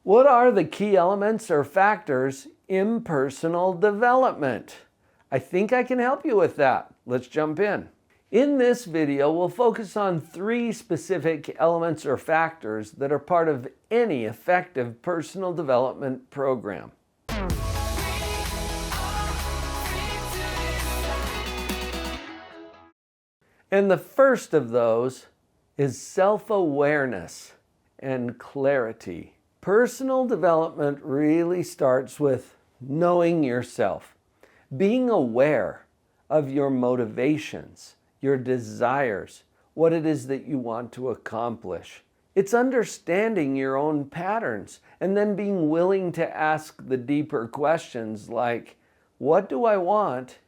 What are the key elements or factors in personal development? I think I can help you with that. Let's jump in. In this video, we'll focus on 3 specific elements or factors that are part of any effective personal development program. And the first of those is self-awareness and clarity. Personal development really starts with knowing yourself, being aware of your motivations, your desires, what it is that you want to accomplish. It's understanding your own patterns and then being willing to ask the deeper questions like, what do I want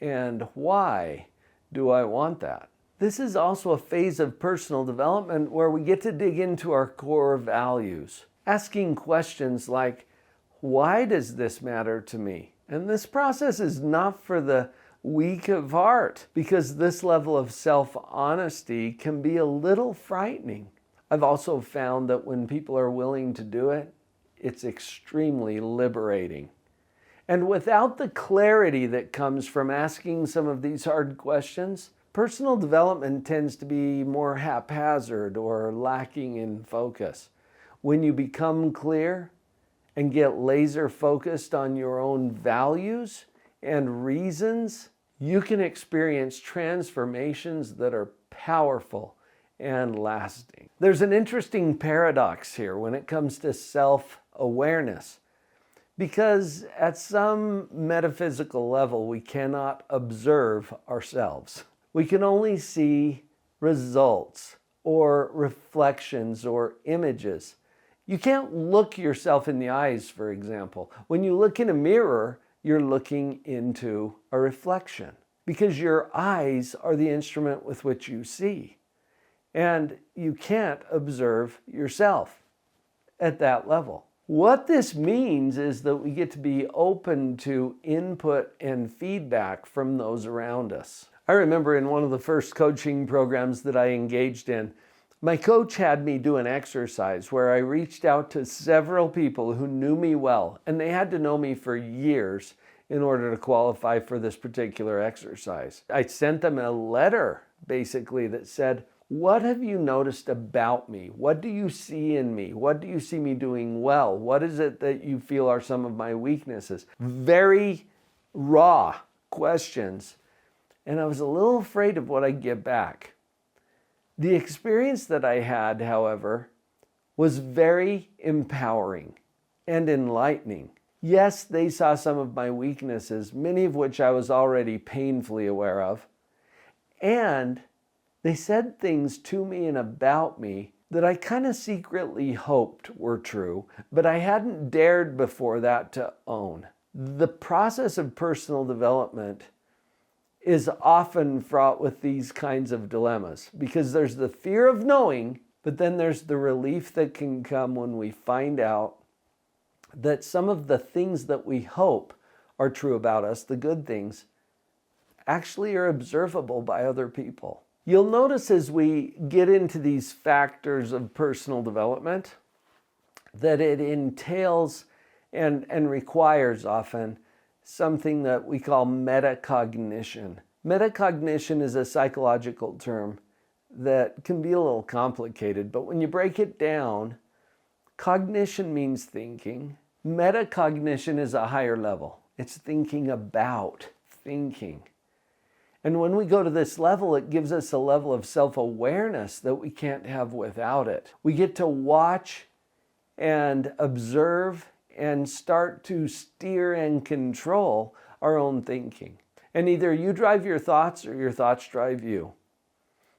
and why do I want that? This is also a phase of personal development where we get to dig into our core values, asking questions like, why does this matter to me? And this process is not for the weak of heart, because this level of self-honesty can be a little frightening. I've also found that when people are willing to do it, it's extremely liberating. And without the clarity that comes from asking some of these hard questions, personal development tends to be more haphazard or lacking in focus. When you become clear and get laser focused on your own values and reasons, you can experience transformations that are powerful and lasting. There's an interesting paradox here when it comes to self-awareness, because at some metaphysical level, we cannot observe ourselves. We can only see results or reflections or images. You can't look yourself in the eyes, for example. When you look in a mirror, you're looking into a reflection because your eyes are the instrument with which you see. And you can't observe yourself at that level. What this means is that we get to be open to input and feedback from those around us. I remember in one of the first coaching programs that I engaged in, my coach had me do an exercise where I reached out to several people who knew me well, and they had to know me for years in order to qualify for this particular exercise. I sent them a letter, basically, that said, what have you noticed about me? What do you see in me? What do you see me doing well? What is it that you feel are some of my weaknesses? Very raw questions. And I was a little afraid of what I'd get back. The experience that I had, however, was very empowering and enlightening. Yes, they saw some of my weaknesses, many of which I was already painfully aware of. And they said things to me and about me that I kind of secretly hoped were true, but I hadn't dared before that to own. The process of personal development is often fraught with these kinds of dilemmas because there's the fear of knowing, but then there's the relief that can come when we find out that some of the things that we hope are true about us, the good things, actually are observable by other people. You'll notice as we get into these factors of personal development that it entails and requires often something that we call metacognition. Metacognition is a psychological term that can be a little complicated, but when you break it down, cognition means thinking. Metacognition is a higher level. It's thinking about thinking. And when we go to this level, it gives us a level of self-awareness that we can't have without it. We get to watch and observe and start to steer and control our own thinking. And either you drive your thoughts or your thoughts drive you.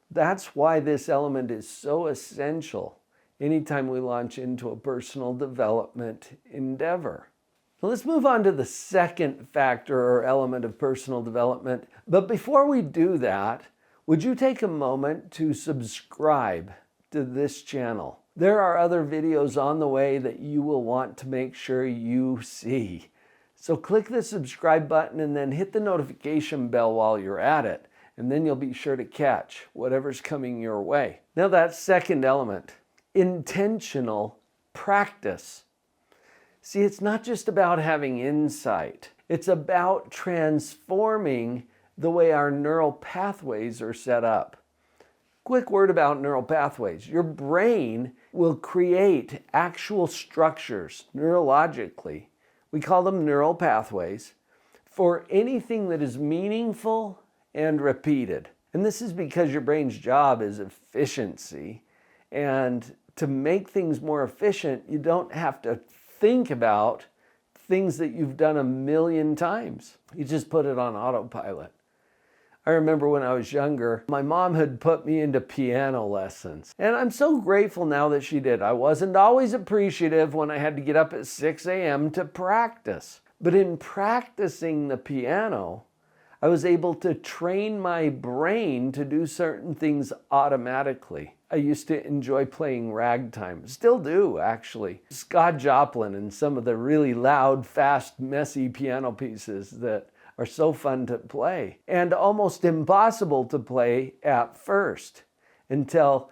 That's why this element is so essential anytime we launch into a personal development endeavor. So let's move on to the second factor or element of personal development. But before we do that, would you take a moment to subscribe to this channel? There are other videos on the way that you will want to make sure you see. So click the subscribe button and then hit the notification bell while you're at it. And then you'll be sure to catch whatever's coming your way. Now that second element, intentional practice. See, it's not just about having insight. It's about transforming the way our neural pathways are set up. Quick word about neural pathways. Your brain will create actual structures neurologically. We call them neural pathways for anything that is meaningful and repeated. And this is because your brain's job is efficiency. And to make things more efficient, you don't have to think about things that you've done a million times. You just put it on autopilot. I remember when I was younger, my mom had put me into piano lessons. And I'm so grateful now that she did. I wasn't always appreciative when I had to get up at 6 a.m. to practice. But in practicing the piano, I was able to train my brain to do certain things automatically. I used to enjoy playing ragtime. Still do, actually. Scott Joplin and some of the really loud, fast, messy piano pieces that are so fun to play and almost impossible to play at first until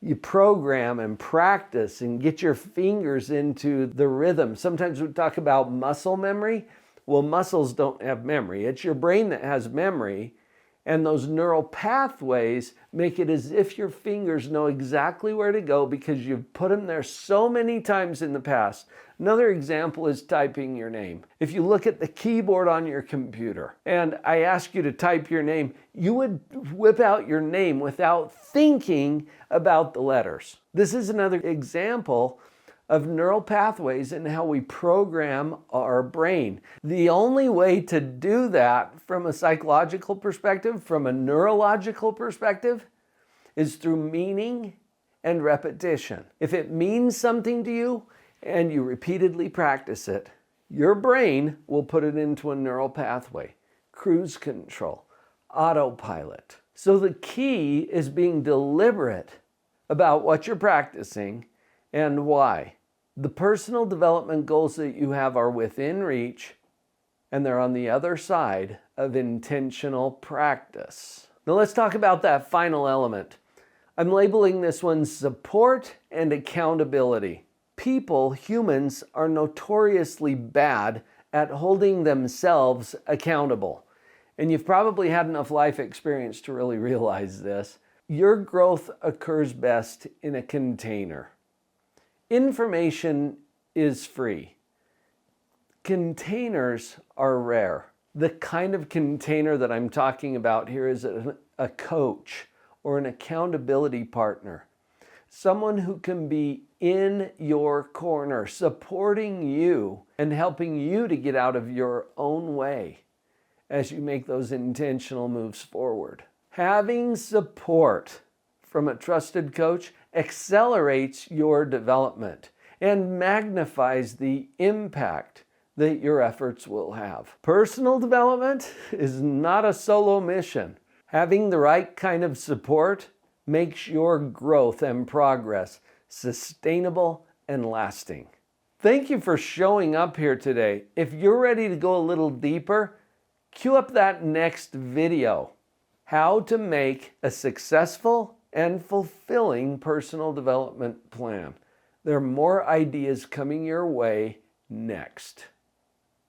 you program and practice and get your fingers into the rhythm. Sometimes we talk about muscle memory. Well, muscles don't have memory. It's your brain that has memory, and those neural pathways make it as if your fingers know exactly where to go because you've put them there so many times in the past. Another example is typing your name. If you look at the keyboard on your computer and I ask you to type your name, you would whip out your name without thinking about the letters. This is another example of neural pathways and how we program our brain. The only way to do that from a psychological perspective, from a neurological perspective, is through meaning and repetition. If it means something to you and you repeatedly practice it, your brain will put it into a neural pathway, cruise control, autopilot. So the key is being deliberate about what you're practicing and why. The personal development goals that you have are within reach, and they're on the other side of intentional practice. Now let's talk about that final element. I'm labeling this one support and accountability. People, humans, are notoriously bad at holding themselves accountable. And you've probably had enough life experience to really realize this. Your growth occurs best in a container. Information is free. Containers are rare. The kind of container that I'm talking about here is a coach or an accountability partner. Someone who can be in your corner, supporting you and helping you to get out of your own way as you make those intentional moves forward. Having support from a trusted coach accelerates your development and magnifies the impact that your efforts will have. Personal development is not a solo mission. Having the right kind of support makes your growth and progress sustainable and lasting. Thank you for showing up here today. If you're ready to go a little deeper, cue up that next video. How to make a successful and fulfilling personal development plan. There are more ideas coming your way next.